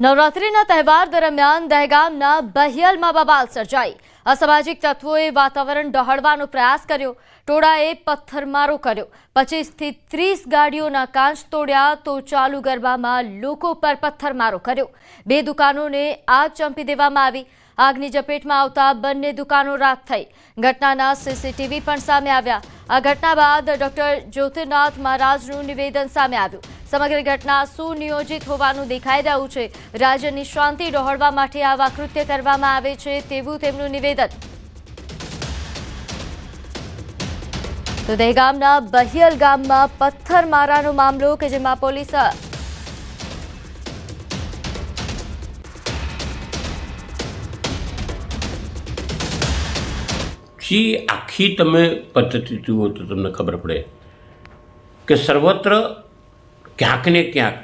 નવરાત્રીના તહેવાર દરમિયાન દહેગામના બહિયલમાં બબાલ સર્જાઈ। અસામાજિક તત્વોએ વાતાવરણ ડહોળવાનો પ્રયાસ કર્યો। ટોળાએ પથ્થરમારો કર્યો। 25 થી 30 ગાડીઓના કાંચ તોડ્યા તો ચાલુ ગરબામાં લોકો પર પથ્થરમારો કર્યો। 2 દુકાનોને આગ ચંપી દેવામાં આવી। આગની ઝપેટમાં આવતા બંને દુકાનો રાખ થઈ। ઘટનાના સીસીટીવી પણ સામે આવ્યા। આ ઘટના બાદ ડોક્ટર જ્યોતિર્નાથ મહારાજનું નિવેદન સામે આવ્યું। સમગ્ર ઘટના સુનિયોજિત હોવાનું દેખાઈ રહ્યું છે। રાજ્યની શાંતિ ડહોળવા માટે આવા કૃત્ય કરવામાં આવે છે તેવું તેમનું નિવેદન। તો દહેગામના બહિયલ ગામમાં પથ્થરમારાનો મામલો કે જેમાં પોલીસ આખી તમે પદ્ધતિ જુઓ તો તમને ખબર પડે કે સર્વત્ર ક્યાંક ને ક્યાંક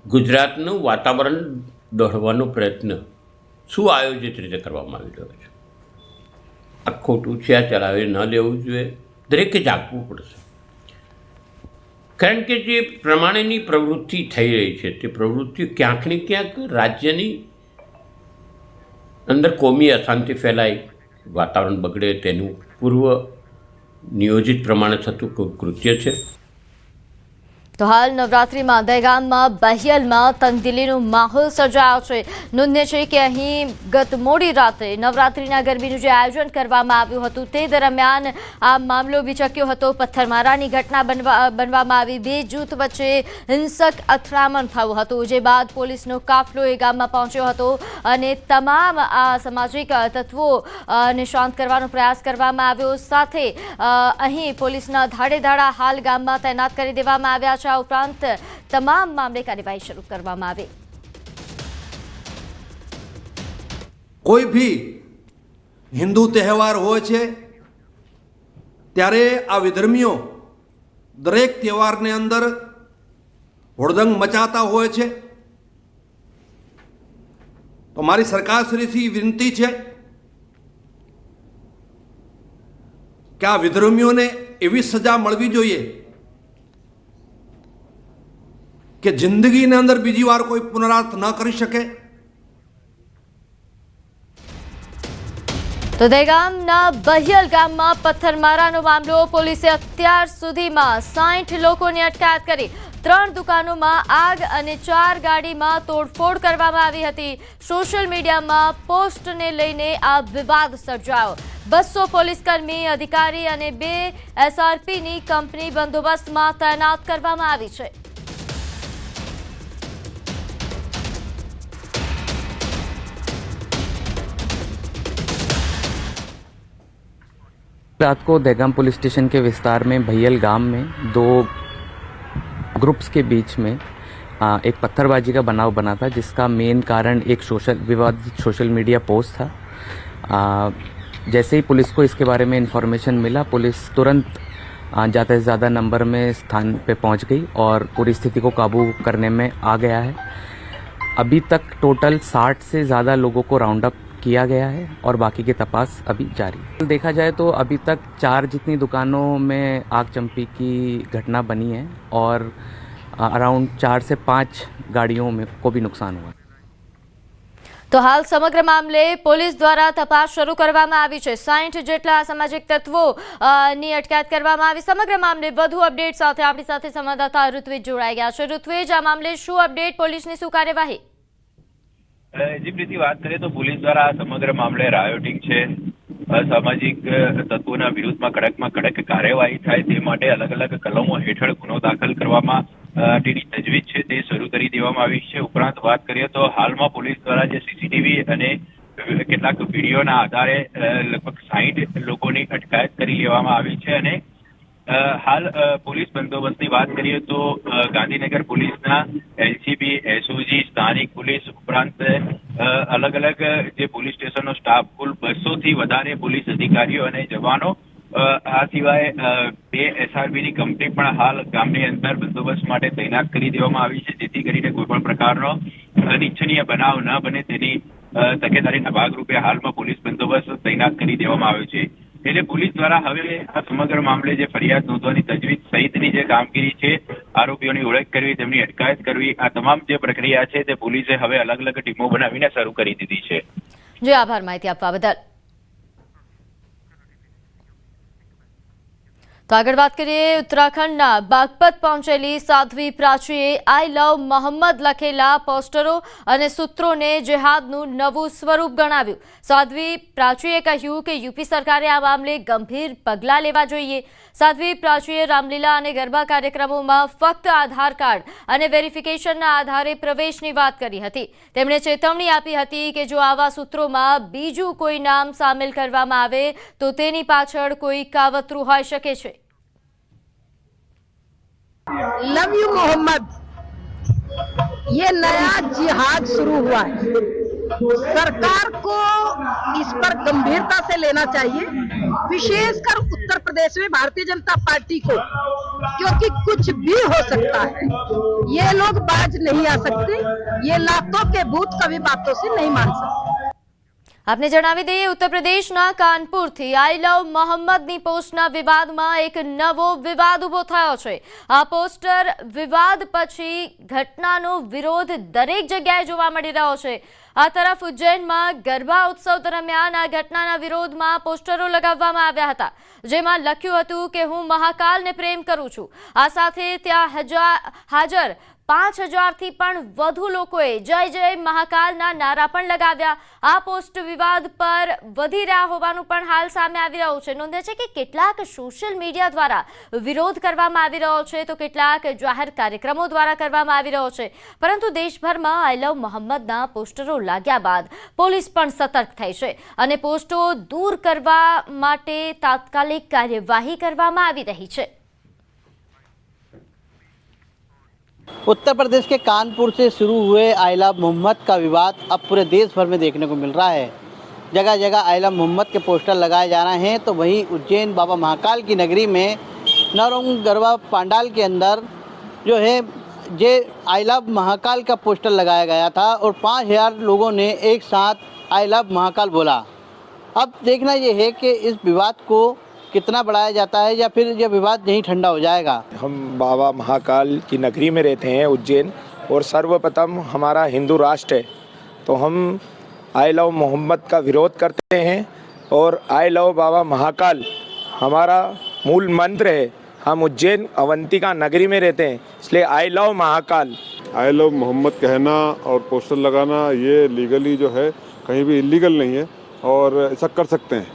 ગુજરાતનું વાતાવરણ દોડવાનો પ્રયત્ન સુઆયોજિત રીતે કરવામાં આવી રહ્યો છે। આ ખોટું છે, આ ચલાવી ન લેવું જોઈએ, દરેકે જાગવું પડશે। કારણ કે જે પ્રમાણેની પ્રવૃત્તિ થઈ રહી છે તે પ્રવૃત્તિ ક્યાંક ને ક્યાંક રાજ્યની અંદર કોમી અશાંતિ ફેલાય, વાતાવરણ બગડે તેનું પૂર્વ નિયોજિત પ્રમાણે થતું કૃત્ય છે। તો હાલ નવરાત્રીમાં દહેગામમાં બહિયલમાં તંગદિલીનો માહોલ સર્જાયો છે। નોંધનીય છે કે અહીં ગત મોડી રાત્રે નવરાત્રીના ગરબીનું જે આયોજન કરવામાં આવ્યું હતું તે દરમિયાન આ મામલો બિચક્યો હતો। પથ્થરમારાની ઘટના બનવામાં આવી। 2 જૂથ વચ્ચે હિંસક અથડામણ થયું હતું, જે બાદ પોલીસનો કાફલો એ ગામમાં પહોંચ્યો હતો અને તમામ આ સામાજિક તત્વોને શાંત કરવાનો પ્રયાસ કરવામાં આવ્યો। સાથે અહીં પોલીસના ધાડેધાડા હાલ ગામમાં તૈનાત કરી દેવામાં આવ્યા છે। આ ઉપરાંત તમામ મામલે કાર્યવાહી શરૂ કરવામાં આવી। કોઈ ભી હિન્દુ તહેવાર હોય છે ત્યારે આ વિધર્મીઓ દરેક તહેવારને અંદર હોડદંગ મચાતા હોય છે। તો મારી સરકારશ્રીથી વિનંતી છે કે આ વિધર્મીઓને એવી સજા મળવી જોઈએ કે જિંદગીની અંદર બીજી વાર કોઈ પુનરાવર્ત ન કરી શકે। તો દહેગામના બહિયલ ગામમાં પથ્થરમારાનો મામલો। પોલીસે અત્યાર સુધીમાં 60 લોકોની અટકાયત કરી। 3 દુકાનોમાં આગ અને 4 ગાડીમાં તોડફોડ કરવામાં આવી હતી। સોશિયલ મીડિયામાં પોસ્ટને લઈને આ વિવાદ સર્જાયો। 200 પોલીસકર્મી, અધિકારી અને 2 SRPની કંપની બંદોબસ્તમાં તૈનાત કરવામાં આવી છે। रात को दहगाम पुलिस स्टेशन के विस्तार में भैयल गांव में 2 ग्रुप्स के बीच में एक पत्थरबाजी का बनाव बना था, जिसका मेन कारण एक विवादित सोशल मीडिया पोस्ट था। जैसे ही पुलिस को इसके बारे में इन्फॉर्मेशन मिला, पुलिस तुरंत ज़्यादा से ज़्यादा नंबर में स्थान पे पहुंच गई और पूरी स्थिति को काबू करने में आ गया है। अभी तक टोटल 60 से ज़्यादा लोगों को राउंड अप किया गया है और बाकी की तपास अभी जारी है। देखा जाए तो अभी तक 4 जितनी दुकानों में आग चंपी की घटना बनी है और अराउंड 4 से 5 गाड़ियों में को भी नुकसान हुआ है। તો હાલ સમગ્ર મામલે પોલીસ દ્વારા તપાસ શરૂ કરવામાં આવી છે। 60 જેટલા સામાજિક તત્વોની અટકાયત કરવામાં આવી। સમગ્ર મામલે વધુ અપડેટ સાથે આપણી સાથે સંવાદદાતા ઋત્વિજ જોડાઈ ગયા છે। ઋત્વિજ, આ મામલે શું અપડેટ, પોલીસની શું કાર્યવાહી? जी प्रीति, बात करें तो पुलिस द्वारा समग्र मामले रायोटिंग है, असामाजिक तत्वों विरुद्ध में कड़क कार्यवाही थाय ते माटे अलग अलग कलमों हेठळ गुनो दाखल करवामां तेनी तजवीज है ते शरू करी देवामां आवी छे। उपरांत बात करिए तो हाल में पुलिस द्वारा जे सीसीटीवी अने केटलाक विडियोना आधारे लगभग 60 लोकोनी अटकायत करी लेवामां आवी छे। अने हाल पुलिस बंदोबस्तनी बात करिए तो गांधीनगर पुलिसना एलसीबी, एसओजी, स्थानिक पुलिस उपरांत अलग अलग जे पुलिस स्टेशननो स्टाफ कुल 200 थी वधारे पुलिस अधिकारीओ अने जवानो आ सिवाय 2 SRPनी कंपनी पण हाल गामनी अंदर बंदोबस्त माटे तैनात करी देवामां आवी छे, जेथी करीने कोईपण प्रकारनो अनिच्छनीय बनाव न बने तेनी तकेदारीना भागरूपे हालमां पुलिस बंदोबस्त तैनात करी देवामां आव्यो छे। એટલે પોલીસ દ્વારા હવે આ સમગ્ર મામલે જે ફરિયાદ નોંધવાની તજવીજ સહિતની જે કામગીરી છે આરોપીઓની ઓળખ કરવી, તેમની અટકાયત કરવી, આ તમામ જે પ્રક્રિયા છે તે પોલીસે હવે અલગ અલગ ટીમો બનાવીને શરૂ કરી દીધી છે. જી આભાર માહિતી આપવા બદલ. તો આગળ વાત કરીએ, ઉત્તરાખંડના બાગપત પહોંચેલી સાધ્વી પ્રાચીએ આઈ લવ મોહમ્મદ લખેલા પોસ્ટરો અને સૂત્રોને જેહાદનું નવું સ્વરૂપ ગણાવ્યું. સાધ્વી પ્રાચીએ કહ્યું કે યુપી સરકારે આ મામલે ગંભીર પગલાં લેવા જોઈએ. સાધ્વી પ્રાચીએ રામલીલા અને ગરબા કાર્યક્રમોમાં ફક્ત આધાર કાર્ડ અને વેરિફિકેશનના આધારે પ્રવેશની વાત કરી હતી. તેમણે ચેતવણી આપી હતી કે જો આવા સૂત્રોમાં બીજું કોઈ નામ સામેલ કરવામાં આવે તો તેની પાછળ કોઈ કાવતરું હોઈ શકે છે. लव यू मोहम्मद, ये नया जिहाद शुरू हुआ है. सरकार को इस पर गंभीरता से लेना चाहिए, विशेषकर उत्तर प्रदेश में भारतीय जनता पार्टी को, क्योंकि कुछ भी हो सकता है. ये लोग बाज नहीं आ सकते, ये लातों के भूत कभी बातों से नहीं मान सकते. આપને જણાવી દઈએ, ઉત્તર પ્રદેશના કાનપુરથી આઈ લવ મોહમ્મદની પોસ્ટના વિવાદમાં એક નવો વિવાદ ઉભો થયો છે. આ પોસ્ટર વિવાદ પછી ઘટનાનો વિરોધ દરેક જગ્યાએ જોવા મળી રહ્યો છે. આ તરફ ઉજ્જૈનમાં ગરબા ઉત્સવ દરમિયાન આ ઘટનાના વિરોધમાં પોસ્ટરો લગાવવામાં આવ્યા હતા, જેમાં લખ્યું હતું કે હું મહાકાલને પ્રેમ કરું છું. આ સાથે ત્યાં હાજર 5000થી પણ વધુ લોકોએ જય જય મહાકાલના નારા પણ લગાવ્યા. આ પોસ્ટ વિવાદ પર વધી રહ્યા હોવાનું પણ હાલ સામે આવી રહ્યું છે. નોંધે છે કે કેટલાક સોશિયલ મીડિયા દ્વારા વિરોધ કરવામાં આવી રહ્યો છે, તો કેટલાક જાહેર કાર્યક્રમો દ્વારા કરવામાં આવી રહ્યો છે. પરંતુ દેશભરમાં આઈ લવ મોહમ્મદના પોસ્ટરો લાગ્યા બાદ પોલીસ પણ સતર્ક થઈ છે અને પોસ્ટો દૂર કરવા માટે તાત્કાલિક કાર્યવાહી કરવામાં આવી રહી છે. उत्तर प्रदेश के कानपुर से शुरू हुए आई लव मोहम्मद का विवाद अब पूरे देश भर में देखने को मिल रहा है. जगह जगह आई लव मोहम्मद के पोस्टर लगाए जा रहे हैं, तो वहीं उज्जैन बाबा महाकाल की नगरी में नवरंग गरबा पंडाल के अंदर जो है ये आई लव महाकाल का पोस्टर लगाया गया था और 5000 लोगों ने एक साथ आई लव महाकाल बोला. अब देखना ये है कि इस विवाद को कितना बढ़ाया जाता है या फिर यह विवाद नहीं ठंडा हो जाएगा. हम बाबा महाकाल की नगरी में रहते हैं उज्जैन, और सर्वप्रथम हमारा हिंदू राष्ट्र है, तो हम आई लव मोहम्मद का विरोध करते हैं और आई लव बाबा महाकाल हमारा मूल मंत्र है. हम उज्जैन अवंतिका नगरी में रहते हैं, इसलिए I love Mahakal. I love Mohammad कहना और पोस्टर लगाना ये लीगली जो है कहीं भी इलीगल नहीं है और ऐसा कर सकते हैं,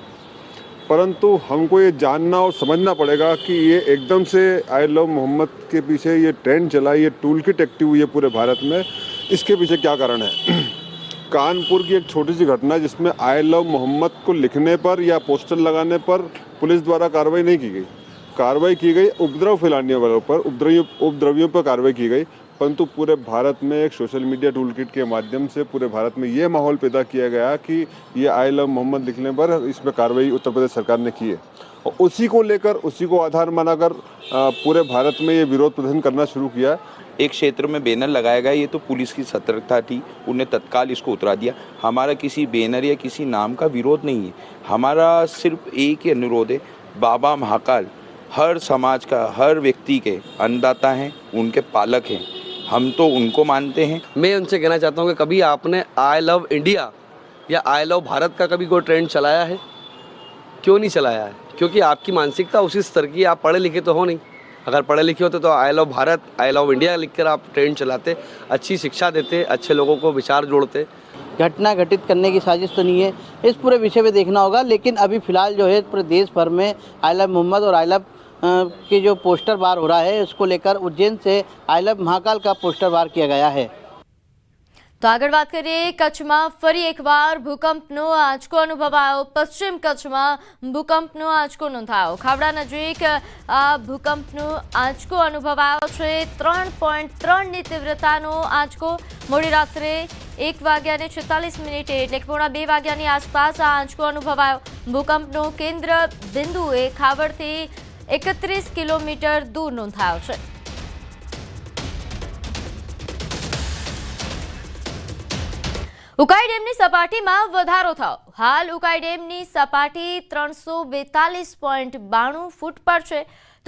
परंतु हमको ये जानना और समझना पड़ेगा कि ये एकदम से आई लव मोहम्मद के पीछे ये ट्रेंड चला, ये टूल किट एक्टिव हुई है पूरे भारत में, इसके पीछे क्या कारण है. कानपुर की एक छोटी सी घटना जिसमें आई लव मोहम्मद को लिखने पर या पोस्टर लगाने पर पुलिस द्वारा कार्रवाई नहीं की गई. कार्रवाई की गई उपद्रव फैलाने वालों पर, उपद्रवियों पर कार्रवाई की गई, परंतु पूरे भारत में एक सोशल मीडिया टूल किट के माध्यम से पूरे भारत में ये माहौल पैदा किया गया कि ये आई लव मोहम्मद लिखने पर इसमें कार्रवाई उत्तर प्रदेश सरकार ने की है, और उसी को लेकर, उसी को आधार मानाकर पूरे भारत में ये विरोध प्रदर्शन करना शुरू किया. एक क्षेत्र में बैनर लगाया गया, ये तो पुलिस की सतर्कता थी, उन्हें तत्काल इसको उतरा दिया. हमारा किसी बैनर या किसी नाम का विरोध नहीं है, हमारा सिर्फ एक ही अनुरोध है, बाबा महाकाल हर समाज का, हर व्यक्ति के अन्नदाता हैं, उनके पालक हैं, हम तो उनको मानते हैं. मैं उनसे कहना चाहता हूँ कि कभी आपने आई लव इंडिया या आई लव भारत का कभी कोई ट्रेंड चलाया है? क्यों नहीं चलाया है? क्योंकि आपकी मानसिकता उसी स्तर की, आप पढ़े लिखे तो हो नहीं. अगर पढ़े लिखे होते तो I love Bharat, I love India लिखकर आप ट्रेंड चलाते, अच्छी शिक्षा देते, अच्छे लोगों को विचार जोड़ते. घटना घटित करने की साजिश तो नहीं है, इस पूरे विषय में देखना होगा. लेकिन अभी फिलहाल जो है पूरे देश भर में आई लव मोहम्मद और आई लव के जो पोस्टर बार हो रहा है, उसको लेकर उज्जैन से आई लव महाकाल का पोस्टर बार किया गया है. તો આગળ વાત કરીએ, કચ્છમાં ફરી એકવાર ભૂકંપનો આંચકો અનુભવાયો. પશ્ચિમ કચ્છમાં ભૂકંપનો આંચકો નોંધાયો. ખાવડા નજીક આ ભૂકંપનો આંચકો અનુભવાયો છે. 3.3ની તીવ્રતાનો આંચકો મોડી રાત્રે 1:46 એટલે કે પોણા 2 વાગ્યાની આસપાસ આ આંચકો અનુભવાયો. ભૂકંપનો કેન્દ્ર બિંદુએ ખાવડથી 31 કિલોમીટર દૂર નોંધાયો છે. ઉકાઈ ડેમની સપાટીમાં વધારો થયો. હાલ ઉકાઈ ડેમની સપાટી 342.92 ફૂટ પર છે,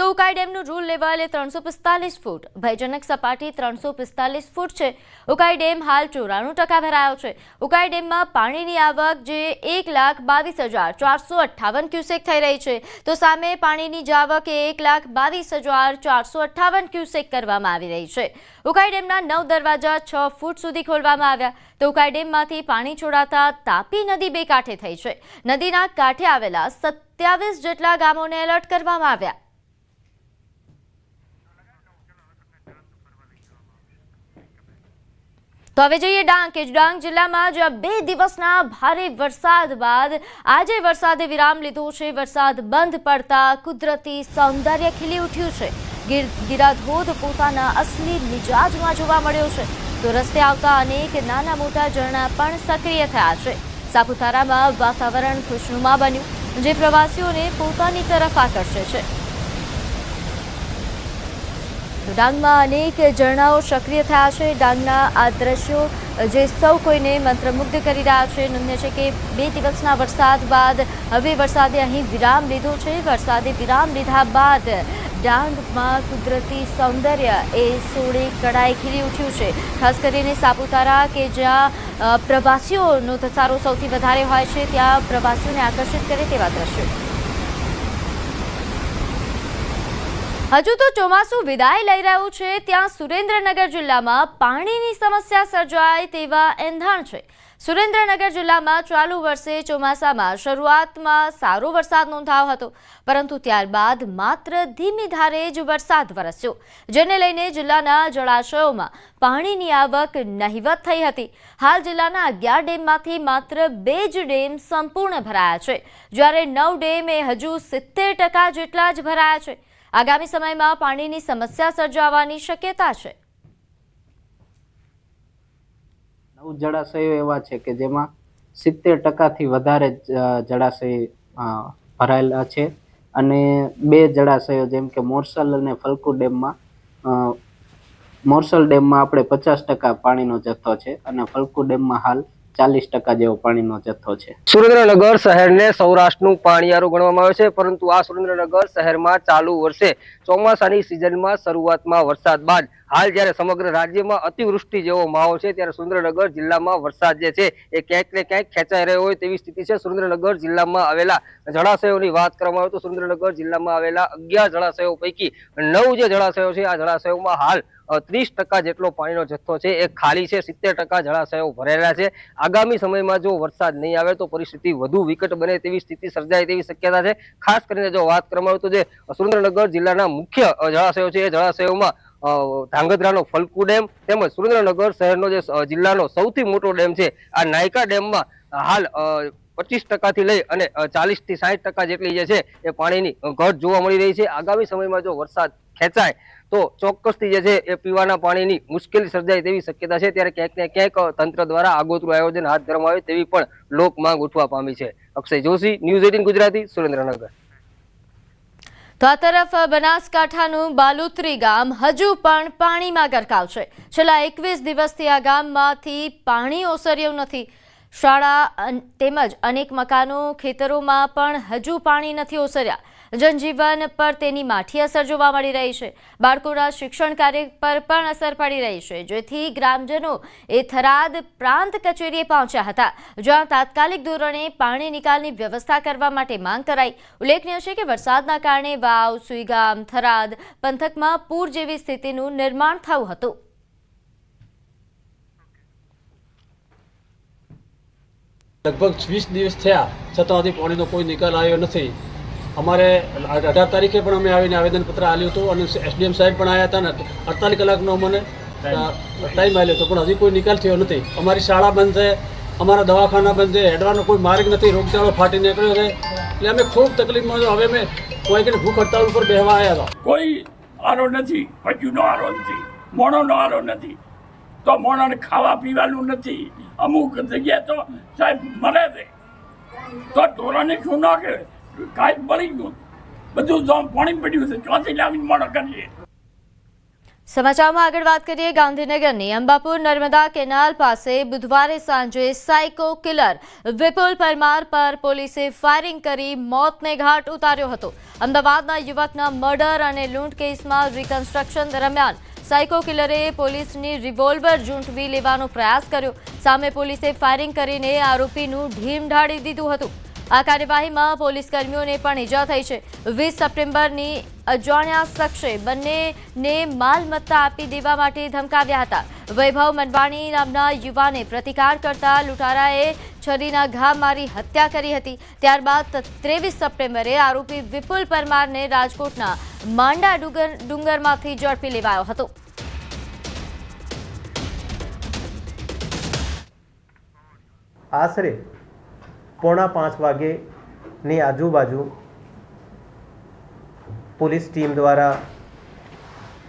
તો ઉકાઈ ડેમનું રૂલ લેવલ 345 ફૂટ, ભયજનક સપાટી 345 ફૂટ છે. ઉકાઈ ડેમ હાલ 94% ભરાયો છે. ઉકાઈ ડેમમાં પાણીની આવક જે 1,22,458 ક્યુસેક થઈ રહી છે, તો સામે પાણીની જાવક એ 1,22,458 ક્યુસેક કરવામાં આવી રહી છે. ઉકાઈ ડેમના 9 દરવાજા 6 ફૂટ સુધી ખોલવામાં આવ્યા. તો ઉકાઈ ડેમમાંથી પાણી છોડાતા તાપી નદી બે કાંઠે થઈ છે. નદીના કાંઠે આવેલા 27 જેટલા ગામોને એલર્ટ કરવામાં આવ્યા. તો હવે જઈએ ડાંગ કે ડાંગ જિલ્લામાં જ્યાં 2 દિવસના ભારે વરસાદ બાદ આજે વરસાદે વિરામ લીધો છે. વરસાદ બંધ પડતા કુદરતી સૌંદર્ય ખીલી ઉઠ્યું છે. ગિરાધોધ પોતાના અસલી મિજાજમાં જોવા મળ્યો છે. તો રસ્તે આવતા અનેક નાના મોટા ઝરણા પણ સક્રિય થયા છે. સાપુતારામાં વાતાવરણ ખુશનુમા બન્યું, જે પ્રવાસીઓને પોતાની તરફ આકર્ષે છે. ડાંગમાં અનેક ઝરણાઓ સક્રિય થયા છે. ડાંગના આ દ્રશ્યો જે સૌ કોઈને મંત્રમુગ્ધ કરી રહ્યા છે. નોંધ્ય છે કે 2 દિવસના વરસાદ બાદ હવે વરસાદે અહીં વિરામ લીધો છે. વરસાદે વિરામ લીધા બાદ ડાંગમાં કુદરતી સૌંદર્ય એ સોળે કળાએ ખીલી ઉઠ્યું છે. ખાસ કરીને સાપુતારા કે જ્યાં પ્રવાસીઓનો ધસારો સૌથી વધારે હોય છે, ત્યાં પ્રવાસીઓને આકર્ષિત કરે તેવા દ્રશ્યો. હજુ તો ચોમાસું વિદાય લઈ રહ્યું છે, ત્યાં સુરેન્દ્રનગર જિલ્લામાં પાણીની સમસ્યા સર્જાય તેવા એંધાણ છે. સુરેન્દ્રનગર જિલ્લામાં ચાલુ વર્ષે ચોમાસામાં શરૂઆતમાં સારો વરસાદ નોંધાયો હતો, પરંતુ ત્યારબાદ માત્ર ધીમી ધારે જ વરસાદ વરસ્યો, જેને લઈને જિલ્લાના જળાશયોમાં પાણીની આવક નહિવત થઈ હતી. હાલ જિલ્લાના 11 ડેમમાંથી માત્ર 2 જ ડેમ સંપૂર્ણ ભરાયા છે, જ્યારે 9 ડેમ એ હજુ 70% જેટલા જ ભરાયા છે. આગામી સમયમાં પાણીની સમસ્યા સર્જાવાની શક્યતા છે. 9 જળાશયો એવા છે કે જેમાં 70%થી વધારે જળાશય ભરાયેલા છે, અને 2 જળાશયો જેમ કે મોરસલ અને ફલકુ ડેમમાં મોરસલ ડેમમાં આપણે 50% પાણીનો જથ્થો છે, અને ફલકુ ડેમમાં હાલ 40% જેવો પાણીનો જથ્થો છે. સુરેન્દ્રનગર શહેરને સૌરાષ્ટ્રનું પાણીયારું ગણવામાં આવે છે, પરંતુ આ સુરેન્દ્રનગર શહેરમાં ચાલુ વર્ષે ચોમાસાની સિઝનમાં શરૂઆતમાં વરસાદ બાદ હાલ જ્યારે સમગ્ર રાજ્યમાં અતિવૃષ્ટિ જેવો માહોલ છે, ત્યારે સુરેન્દ્રનગર જિલ્લામાં વરસાદ જે છે એ ક્યાંક ને ક્યાંક ખેંચાઈ રહ્યો હોય તેવી સ્થિતિ છે. સુરેન્દ્રનગર જિલ્લામાં આવેલા જળાશયોની વાત કરવામાં આવે તો સુરેન્દ્રનગર જિલ્લામાં આવેલા 11 જળાશયો પૈકી 9 જે જળાશયો છે, આ જળાશયોમાં હાલ 30% જેટલો પાણીનો જથ્થો છે એ ખાલી છે. 70% જળાશયો ભરેલા છે. આગામી સમયમાં જો વરસાદ નહીં આવે તો પરિસ્થિતિ વધુ વિકટ બને તેવી સ્થિતિ સર્જાય તેવી શક્યતા છે. ખાસ કરીને જો વાત કરવામાં આવે તો જે સુરેન્દ્રનગર જિલ્લાના મુખ્ય જળાશયો છે, એ જળાશયોમાં ધાંગધ્રાનો ફલકુ ડેમ તેમજ સુરેન્દ્રનગર શહેરનો જે જિલ્લાનો સૌથી મોટો ડેમ છે, આ નાયકા ડેમમાં હાલ 25% થી લઈ અને 40 થી 60% જેટલી જે છે એ પાણીની ઘટ જોવા મળી રહી છે. આગામી સમયમાં જો વરસાદ ખેંચાય તો ચોક્કસથી જે છે એ પીવાના પાણીની મુશ્કેલી સર્જાય તેવી શક્યતા છે. ત્યારે ક્યાંક ને ક્યાંક તંત્ર દ્વારા આગોતરું આયોજન હાથ ધરવામાં આવે તેવી પણ લોક માંગ ઉઠવા પામી છે. અક્ષય જોશી, ન્યૂઝ 18 ગુજરાતી, સુરેન્દ્રનગર. તો આ તરફ બનાસકાંઠાનું બાલુત્રી ગામ હજુ પણ પાણીમાં ગરકાવ છે. છેલ્લા 21 દિવસથી આ ગામમાંથી પાણી ઓસર્યું નથી. શાળા તેમજ અનેક મકાનો, ખેતરોમાં પણ હજુ પાણી નથી ઓસર્યા. જનજીવન પર તેની માઠી અસર જોવા મળી રહી છે. બાળકોના શિક્ષણ કાર્ય પર પણ અસર પડી રહી છે, જેથી ગ્રામજનો એ થરાદ પ્રાંત કચેરીએ પહોંચ્યા હતા, જ્યાં તાત્કાલિક ધોરણે પાણી નિકાલની વ્યવસ્થા કરવા માટે માંગ કરાઈ. ઉલ્લેખનીય છે કે વરસાદના કારણે વાવ, સુઈગામ, થરાદ પંથકમાં પૂર જેવી સ્થિતિનું નિર્માણ થયું હતું. લગભગ 20 દિવસ થયા છતાં હજી પાણીનો કોઈ નિકાલ આવ્યો નથી. અમારે 18 તારીખે પણ અમે આવીને આવેદનપત્ર આપ્યું હતું, અને એસડીએમ સાહેબ પણ આવ્યા હતા, ને 48 કલાકનો અમને ટાઈમ આવ્યો હતો, પણ હજી કોઈ નિકાલ થયો નથી. અમારી શાળા બંધ છે, અમારા દવાખાના બંધ છે, હેડવાનો કોઈ માર્ગ નથી, રોગચાળો ફાટી નીકળ્યો છે, એટલે અમે ખૂબ તકલીફમાં. હવે અમે કોઈ કે ભૂખ હડતાળ ઉપર બેસવા આવ્યા હતા. કોઈ આરો નથી, પશુનો આરો નથી, મોણોનો આરો નથી, તો મોણોને ખાવા પીવાનું નથી. અમુક જગ્યાએ તો સાહેબ મળે છે તો ઢોરાને શું નાખે, કાંઈ બળી ગયું, બધું પાણી પડ્યું છે, ચોથી લાવીને મોણો કરીએ. સમાચારમાં આગળ વાત કરીએ ગાંધીનગરની અંબાપુર નર્મદા કેનાલ પાસે બુધવારે સાંજે સાયકો કિલર વિપુલ પરમાર પર પોલીસે ફાયરિંગ કરી મોતને ઘાટ ઉતાર્યો હતો. અમદાવાદના યુવકના મર્ડર અને લૂંટ કેસમાં રિકન્સ્ટ્રક્શન દરમિયાન સાયકો કિલરે પોલીસની રિવોલ્વર ઝૂંટવી લેવાનો પ્રયાસ કર્યો. સામે પોલીસે ફાયરિંગ કરીને આરોપીનું ઢીમ ઢાળી દીધું હતું. આ કાર્યવાહીમાં પોલીસ કર્મીઓને પણ ઈજા થઈ છે. 20 સપ્ટેમ્બરની અજાણ્યા શખ્સે બંનેને માલમત્તા આપી દેવા માટે ધમકાવ્યા હતા. વૈભવ મનવાણી નામના યુવાને પ્રતિકાર કરતા લૂંટારાએ છરીના ઘા મારી હત્યા કરી હતી. ત્યારબાદ 23 સપ્ટેમ્બરે આરોપી વિપુલ પરમારને રાજકોટના માંડા ડુંગરમાંથી ઝડપી લેવાયો હતો. આશરે 4:45 વાગ્યેની આજુબાજુ પોલીસ ટીમ દ્વારા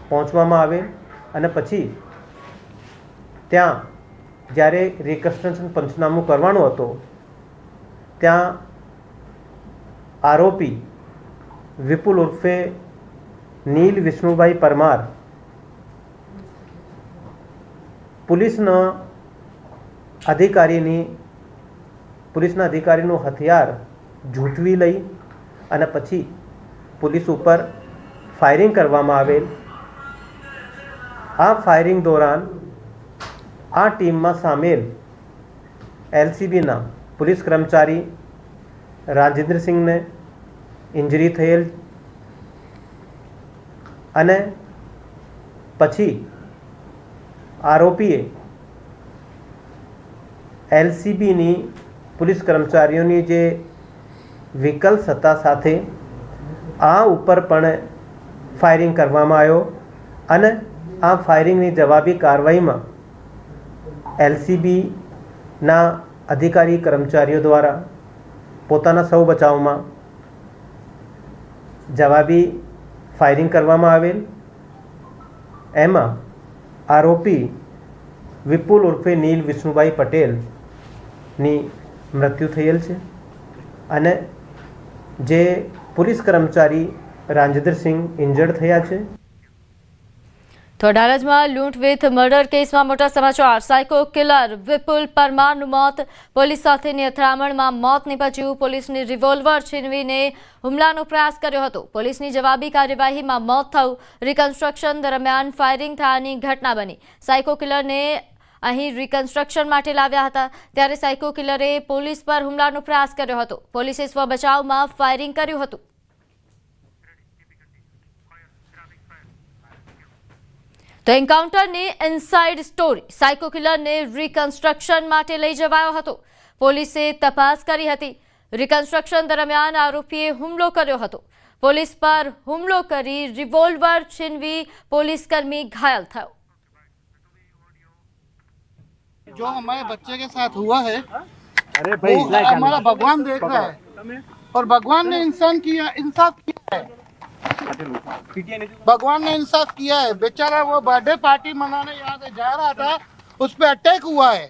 પહોંચવામાં આવેલ અને પછી ત્યાં જ્યારે રિકન્સ્ટ્રક્શન પંચનામું કરવાનું હતો ત્યાં આરોપી વિપુલ ઉર્ફે નીલ વિષ્ણુભાઈ પરમાર પોલીસના અધિકારીનું હથિયાર ઝૂંટવી લઈ અને પછી પોલીસ ઉપર ફાયરિંગ કરવામાં આવેલ. આ ફાયરિંગ દોરાન આ ટીમમાં સામેલ એલસીબીના પોલીસ કર્મચારી રાજેન્દ્રસિંહને ઇન્જરી થયેલ અને પછી આરોપીએ એલસીબીની પોલીસ કર્મચારીઓની જે વ્હીકલ્સ હતા સાથે આ ઉપર પણ ફાયરિંગ કરવામાં આવ્યો અને આ ફાયરિંગની જવાબી કાર્યવાહીમાં એલસીબીના અધિકારી કર્મચારીઓ દ્વારા પોતાના સૌ બચાવમાં જવાબી ફાયરિંગ કરવામાં આવેલ. એમાં આરોપી વિપુલ ઉર્ફે નીલ વિષ્ણુભાઈ પટેલની મૃત્યુ થયેલ છે અને જે પોલીસ કર્મચારી રાજેન્દ્રસિંહ ઇન્જર્ડ થયા છે. તો અડાલજમાં લૂંટ વિથ મર્ડર કેસમાં મોટા સમાચાર. સાયકો કિલર વિપુલ પરમારનું મોત. પોલીસ સાથેની અથડામણમાં મોત નીપજ્યું. પોલીસની રિવોલ્વર છીનવીને હુમલાનો પ્રયાસ કર્યો હતો. પોલીસની જવાબી કાર્યવાહીમાં મોત થયું. રિકન્સ્ટ્રક્શન દરમિયાન ફાયરિંગ થવાની ઘટના બની. સાયકો કિલરને અહીં રિકન્સ્ટ્રક્શન માટે લાવ્યા હતા ત્યારે સાયકો કિલરે પોલીસ પર હુમલાનો પ્રયાસ કર્યો હતો. પોલીસે સ્વ બચાવમાં ફાયરિંગ કર્યું હતું. તો એન્કાઉન્ટરની ઇનસાઇડ સ્ટોરી. સાયકો કિલરને રિકન્સ્ટ્રક્શન માટે લઈ જવાયો હતો. પોલીસે તપાસ કરી હતી. રિકન્સ્ટ્રક્શન દરમિયાન આરોપીએ હુમલો કર્યો હતો. પોલીસ પર હુમલો કરી રિવોલ્વર છીનવી પોલીસકર્મી घायल થયો. जो हमारे बच्चे के साथ हुआ है वो हमारा भगवान देख रहा है और भगवान ने इंसाफ किया है. भगवान ने इंसाफ किया है. बेचारा वो बर्थडे पार्टी मनाने यहाँ से जा रहा था, उस पर अटैक हुआ है.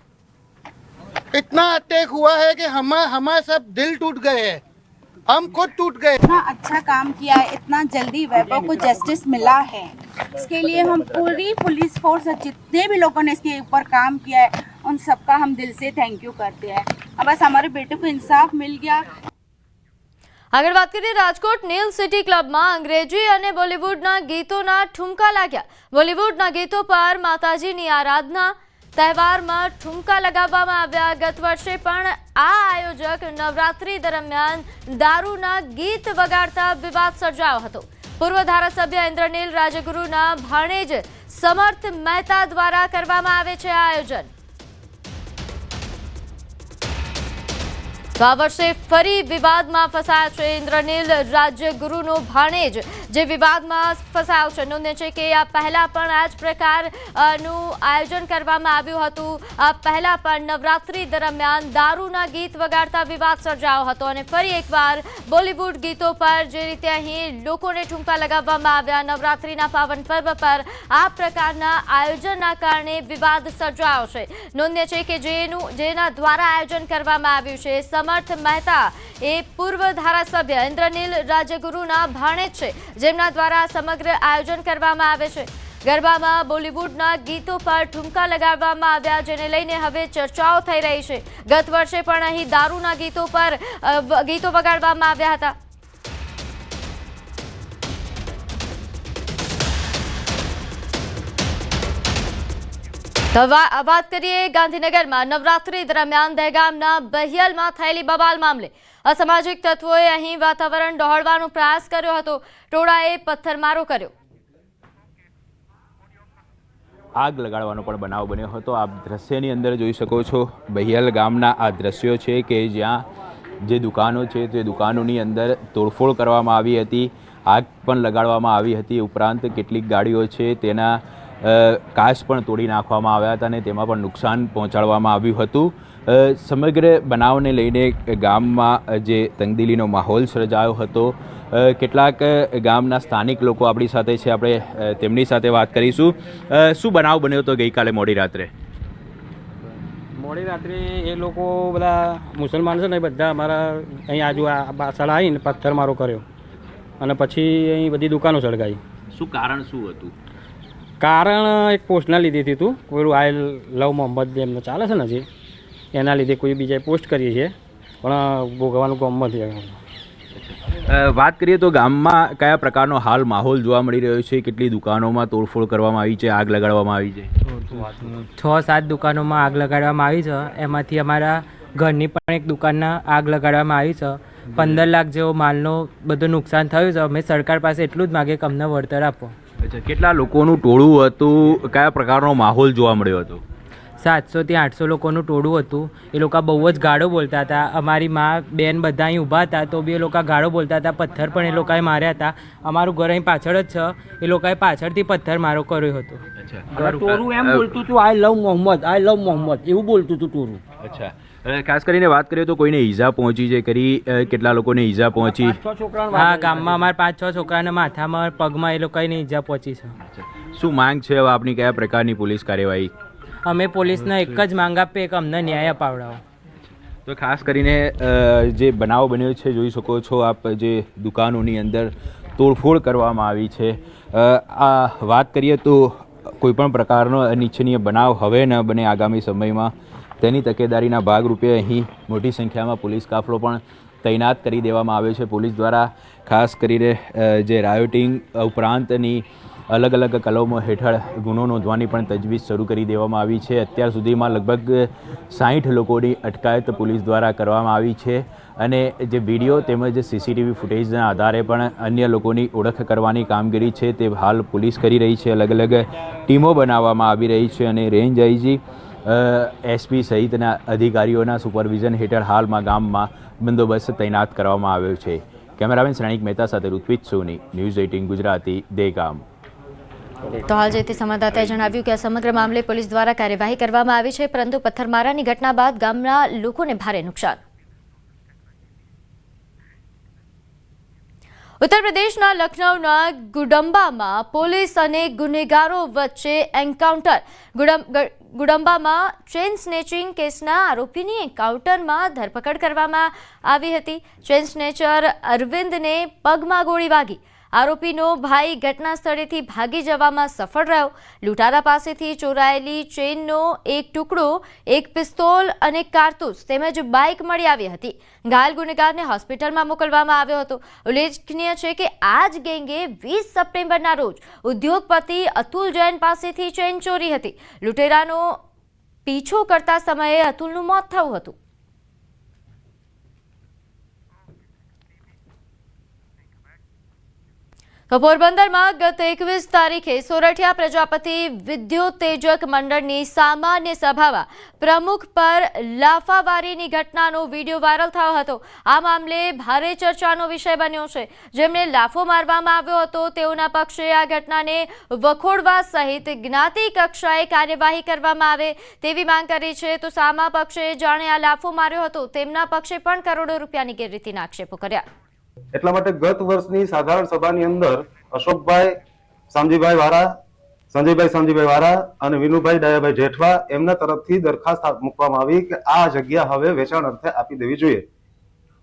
इतना अटैक हुआ है कि हमारे सब दिल टूट गए हैं, हम खुद टूट गए. इतना अच्छा काम किया है, इतना जल्दी वैभव को जस्टिस मिला है, इसके लिए हम पूरी पुलिस फोर्स जितने भी लोगों ने इसके ऊपर काम किया है उन सबका हम दिल से थैंक यू करते हैं. अब बस हमारे बेटे को इंसाफ मिल गया. આગળ વાત કરીએ રાજકોટ નીલ સિટી ક્લબમાં અંગ્રેજી અને બોલિવૂડના ગીતોના ઠુમકા લાગ્યા. બોલિવૂડના ગીતો પર માતાજીની આરાધના તહેવારમાં ઠુમકા લગાવવામાં આવ્યા. ગત વર્ષે પણ આ આયોજક નવરાત્રી દરમિયાન દારૂના ગીત વગાડતા વિવાદ સર્જાયો હતો. પૂર્વ ધારાસભ્ય ઇન્દ્રનીલ રાજગુરુના ભાણેજ સમર્થ મહેતા દ્વારા કરવામાં આવે છે આ આયોજન. તો આ વર્ષે ફરી વિવાદમાં ફસાયા છે ઇન્દ્રનીલ રાજગુરુનો ભાણેજ, જે વિવાદમાં ફસાયો છે. નોંધે છે કે આ પહેલા પણ આ જ પ્રકારનું આયોજન કરવામાં આવ્યું હતું. આ પહેલા પણ નવરાત્રી દરમિયાન દારૂના ગીત વગાડતા વિવાદ સર્જાયો હતો અને ફરી એકવાર બોલિવૂડ ગીતો પર જે રીતે અહીં લોકોને ઠુમકા લગાવવામાં આવ્યા નવરાત્રીના પાવન પર્વ પર, આ પ્રકારના આયોજનના કારણે વિવાદ સર્જાયો છે. નોંધે છે કે જેના દ્વારા આયોજન કરવામાં આવ્યું છે સમર્થ મહેતા એ પૂર્વ ધારાસભ્ય ઇન્દ્રનીલ રાજગુરુના ભાણેજ છે, જેમના દ્વારા સમગ્ર આયોજન કરવામાં આવે છે. ગરબામાં બોલિવૂડના ગીતો પર ઠુમકા લગાવવામાં આવ્યા, જેને લઈને હવે ચર્ચાઓ થઈ રહી છે. ગત વર્ષે પણ અહીં દારૂના ગીતો પર ગીતો વગાડવામાં આવ્યા હતા. તો વાત કરીએ ગાંધીનગરમાં નવરાત્રી દરમિયાન દહેગામના બહિયલમાં થયેલી બબાલ મામલે. અસામાજિક તત્વોએ અહીં વાતાવરણ ડહોળવાનો પ્રયાસ કર્યો હતો. ટોળાએ પથ્થરમારો કર્યો. આગ લગાડવાનો પણ બનાવ બન્યો હતો. આપ દ્રશ્યની અંદર જોઈ શકો છો બહિયલ ગામના આ દ્રશ્યો છે કે જ્યાં જે દુકાનો છે તે દુકાનોની અંદર તોડફોડ કરવામાં આવી હતી, આગ પણ લગાડવામાં આવી હતી. ઉપરાંત કેટલીક ગાડીઓ છે તેના કાચ પણ તોડી નાખવામાં આવ્યા હતા અને તેમાં પણ નુકસાન પહોંચાડવામાં આવ્યું હતું. સમગ્ર બનાવને લઈને ગામમાં જે તંગદિલીનો માહોલ સર્જાયો હતો. કેટલાક ગામના સ્થાનિક લોકો આપણી સાથે છે, આપણે તેમની સાથે વાત કરીશું. શું બનાવ બન્યો હતો ગઈકાલે મોડી રાત્રે? મોડી રાત્રે એ લોકો બધા મુસલમાન છે ને બધા અમારા અહીં આજુ પાછળ આવીને પથ્થરમારો કર્યો અને પછી અહીં બધી દુકાનો સળગાવી. શું કારણ શું હતું? કારણ એક પોસ્ટના લીધે હતું. કોઈ આઈ લવ મોહમ્મદ એમને ચાલે છે ને જે એના લીધે કોઈ બીજાએ પોસ્ટ કરીએ છીએ, પણ ભોગવવાનું ગામમાં થયું. વાત કરીએ તો ગામમાં કયા પ્રકારનો હાલ માહોલ જોવા મળી રહ્યો છે? કેટલી દુકાનોમાં તોડફોડ કરવામાં આવી છે, આગ લગાડવામાં આવી છે? 6-7 દુકાનોમાં આગ લગાડવામાં આવી છે. એમાંથી અમારા ઘરની પણ એક દુકાનના આગ લગાડવામાં આવી છે. 15 લાખ જેવો માલનો બધું નુકસાન થયું છે. અમે સરકાર પાસે એટલું જ માગે કે અમને વળતર આપો. કેટલા લોકોનું ટોળું હતું? કયા પ્રકારનો માહોલ જોવા મળ્યો હતો? 700 થી 800 લોકોનું ટોળું હતું. એ લોકો બહુ જ ગાળો બોલતા હતા. અમારી માં બેન બધા અહીં ઊભા હતા તો બી એ લોકો ગાળો બોલતા હતા. પથ્થર પણ એ લોકોએ માર્યા હતા. અમારું ઘર અહીં પાછળ જ છે. એ લોકોએ પાછળથી પથ્થર મારો કર્યો હતો. ટોળું એમ બોલતું હતું આઈ લવ મોહમ્મદ, આઈ લવ મોહમ્મદ એવું બોલતું હતું ટોળું. અચ્છા, ખાસ કરીને વાત કરીએ તો કોઈને ઈજા પહોંચી છે કરી? કેટલા લોકોને ઈજા પહોંચી? હા, ગામમાં અમારા 5-6 છોકરાના માથામાં પગમાં એ લોકોને ઈજા પહોંચી છે. શું માંગ છે હવે આપની? કયા પ્રકારની પોલીસ કાર્યવાહી? અમે પોલીસને એક જ માંગ આપીએ કે અમને ન્યાય અપાવડાવો. તો ખાસ કરીને જે બનાવ બન્યો છે જોઈ શકો છો આપ, જે દુકાનોની અંદર તોડફોડ કરવામાં આવી છે. આ વાત કરીએ તો કોઈપણ પ્રકારનો અનિચ્છનીય બનાવ હવે ન બને આગામી સમયમાં, તેની તકેદારીના ભાગરૂપે અહીં મોટી સંખ્યામાં પોલીસ કાફલો પણ તૈનાત કરી દેવામાં આવ્યો છે. પોલીસ દ્વારા ખાસ કરીને જે રાયોટિંગ ઉપરાંતની અલગ અલગ કલમો હેઠળ ગુનો નોંધવાની પણ તજવીજ શરૂ કરી દેવામાં આવી છે. અત્યાર સુધીમાં લગભગ 60 લોકોની અટકાયત પોલીસ દ્વારા કરવામાં આવી છે અને જે વિડીયો તેમજ CCTV ફૂટેજના આધારે પણ અન્ય લોકોની ઓળખ કરવાની કામગીરી છે તે હાલ પોલીસ કરી રહી છે. અલગ અલગ ટીમો બનાવવામાં આવી રહી છે અને રેન્જ આઈજી, SP સહિતના અધિકારીઓના સુપરવિઝન હેઠળ હાલમાં ગામમાં બંદોબસ્ત તૈનાત કરવામાં આવ્યો છે. કેમેરામેન શ્રેણિક મહેતા સાથે ઋત્વિજ સોની, ન્યૂઝ 18 ગુજરાતી, દહેગામ. તો હાલ જે તે સંવાદદાતાએ જણાવ્યું કે આ સમગ્ર મામલે પોલીસ દ્વારા કાર્યવાહી કરવામાં આવી છે, પરંતુ પથ્થરમારાની ઘટના બાદ ગામના લોકોને ભારે નુકસાન. ઉત્તર પ્રદેશના લખનૌના ગુડમ્બામાં પોલીસ અને ગુનેગારો વચ્ચે એન્કાઉન્ટર. ગુડમ્બામાં ચેઇન સ્નેચિંગ કેસના આરોપીની એન્કાઉન્ટરમાં ધરપકડ કરવામાં આવી હતી. ચેઇન સ્નેચર અરવિંદને પગમાં ગોળી વાગી. આરોપીનો ભાઈ ઘટના સ્થળેથી ભાગી જવામાં સફળ રહ્યો. લૂંટારા પાસેથી ચોરાયેલી ચેઇનનો એક ટુકડો, એક પિસ્તોલ અને કારતૂસ તેમજ બાઇક મળી આવી હતી. ઘાયલ ગુનેગારને હોસ્પિટલમાં મોકલવામાં આવ્યો હતો. ઉલ્લેખનીય છે કે આ જ ગેંગે 20 સપ્ટેમ્બરના રોજ ઉદ્યોગપતિ અતુલ જૈન પાસેથી ચેઇન ચોરી હતી. લૂંટેરાનો પીછો કરતા સમયે અતુલનું મોત થયું હતું. પોરબંદરમાં ગત 21 તારીખે સોરઠિયા પ્રજાપતિ વિદ્યુતેજક મંડળની સામાન્ય સભામાં પ્રમુખ પર લાફાવારીની ઘટનાનો વિડીયો વાયરલ થયો હતો. આ મામલે ભારે ચર્ચાનો વિષય બન્યો છે. જેમને લાફો મારવામાં આવ્યો હતો તેઓના પક્ષે આ ઘટનાને વખોડવા સહિત જ્ઞાતિ કક્ષાએ કાર્યવાહી કરવામાં આવે તેવી માંગ કરી છે. તો સામા પક્ષે જાણે આ લાફો માર્યો હતો તેમના પક્ષે પણ કરોડો રૂપિયાની ગેરરીતિના આક્ષેપો કર્યા. એટલા માટે ગત વર્ષની સાધારણ સભાની અંદર અશોકભાઈ શામજીભાઈ વારા, સંજયભાઈ વારા અને વિનુભાઈ ડાયાભાઈ જેઠવા એમના તરફથી દરખાસ્ત મૂકવામાં આવી કે આ જગ્યા હવે વેચાણ અર્થે આપી દેવી જોઈએ,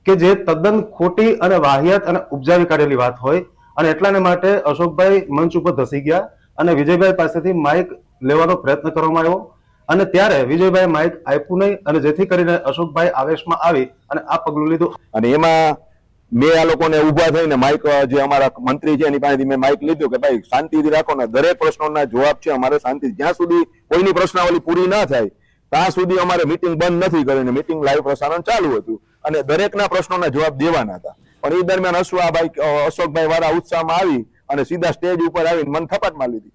કે જે તદ્દન ખોટી અને વાહિયાત અને ઉપજાવી કાઢેલી વાત હોય. અને એટલાને માટે અશોકભાઈ મંચ ઉપર ધસી ગયા અને વિજયભાઈ પાસેથી માઇક લેવાનો પ્રયત્ન કરવામાં આવ્યો અને ત્યારે વિજયભાઈ માઇક આપ્યું નહીં અને જેથી કરીને અશોકભાઈ આવેશમાં આવી અને આ પગલું લીધું. અને એમાં મેં આ લોકોને ઉભા થઈને માઇક, જે અમારા મંત્રી છે એની પાસેથી મેં માઇક લીધું કે ભાઈ શાંતિથી રાખો ને, દરેક પ્રશ્નોના જવાબ છે અમારે શાંતિ, જ્યાં સુધી કોઈની પ્રશ્નાવલી પૂરી ના થાય ત્યાં સુધી અમારે મીટિંગ બંધ નથી કરીને મીટિંગ લાઈવ પ્રસારણ ચાલુ હતું અને દરેકના પ્રશ્નોના જવાબ દેવાના હતા. પણ એ દરમિયાન અશ્વાભાઈ અશોકભાઈ વાળા ઉત્સાહમાં આવી અને સીધા સ્ટેજ ઉપર આવીને મન થપાટમાં લીધી.